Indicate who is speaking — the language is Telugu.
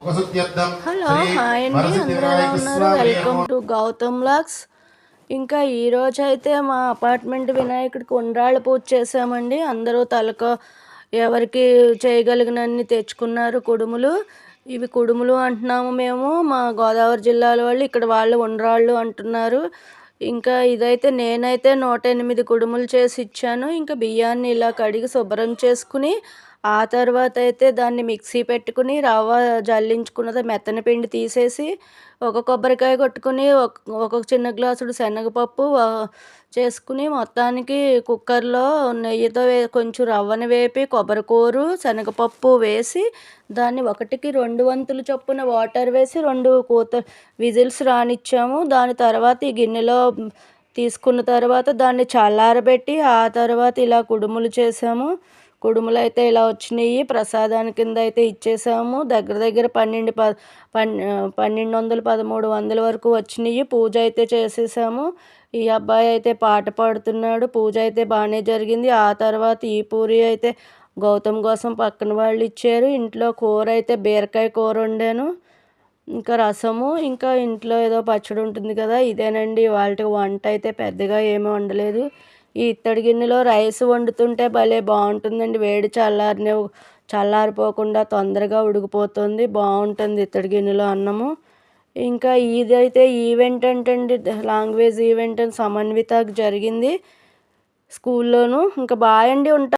Speaker 1: హలో హాయ్ అండి, అందరూ ఎలా ఉన్నారు? Welcome to Gautam vlogs. ఇంకా ఈరోజు అయితే మా అపార్ట్మెంట్ వినాయకుడికి ఉండ్రాళ్ళ పూజ చేసామండి. అందరూ తలకో ఎవరికి చేయగలిగినన్ని తెచ్చుకున్నారు కుడుములు. ఇవి కుడుములు అంటున్నాము మేము, మా గోదావరి జిల్లాలో వాళ్ళు, ఇక్కడ వాళ్ళు ఉండ్రాళ్ళు అంటున్నారు. ఇంకా ఇదైతే నేనైతే 108 కుడుములు చేసి ఇచ్చాను. ఇంకా బియ్యాన్ని ఇలా కడిగి శుభ్రం చేసుకుని, ఆ తర్వాత అయితే దాన్ని మిక్సీ పెట్టుకుని రవ్వ జల్లించుకున్నది మెత్తని పిండి తీసేసి, ఒక కొబ్బరికాయ కొట్టుకుని, ఒక చిన్న గ్లాసుడు శనగపప్పు చేసుకుని, మొత్తానికి కుక్కర్లో నెయ్యితో కొంచెం రవ్వని వేపి, కొబ్బరికూరు శనగపప్పు వేసి, దాన్ని 1కి 2 వంతులు చొప్పున వాటర్ వేసి 2 విజిల్స్ రానిచ్చాము. దాని తర్వాత ఈ గిన్నెలో తీసుకున్న తర్వాత దాన్ని చల్లారబెట్టి, ఆ తర్వాత ఇలా కుడుములు చేసాము. కుడుములు అయితే ఇలా వచ్చినాయి. ప్రసాదాని కింద అయితే ఇచ్చేసాము. దగ్గర దగ్గర 1200 1300 వరకు వచ్చినాయి. పూజ అయితే చేసేసాము. ఈ అబ్బాయి అయితే పాట పాడుతున్నాడు. పూజ అయితే బాగానే జరిగింది. ఆ తర్వాత ఈ పూరి అయితే గౌతమ్ కోసం పక్కన వాళ్ళు ఇచ్చారు. ఇంట్లో కూర అయితే బీరకాయ కూర వండాను, ఇంకా రసము, ఇంకా ఇంట్లో ఏదో పచ్చడి ఉంటుంది కదా, ఇదేనండి వాళ్ళకి వంట. అయితే పెద్దగా ఏమీ వండలేదు. ఈ ఇత్తడి గిన్నెలో రైస్ వండుతుంటే భలే బాగుంటుందండి. వేడి చల్లారిపోకుండా తొందరగా ఉడికిపోతుంది, బాగుంటుంది ఇత్తడి గిన్నెలో అన్నము. ఇంకా ఇదైతే ఈవెంట్ అంటండి, లాంగ్వేజ్ ఈవెంట్ అని సమన్వితకు జరిగింది స్కూల్లోను. ఇంకా బాయ్ అండి, ఉంటా.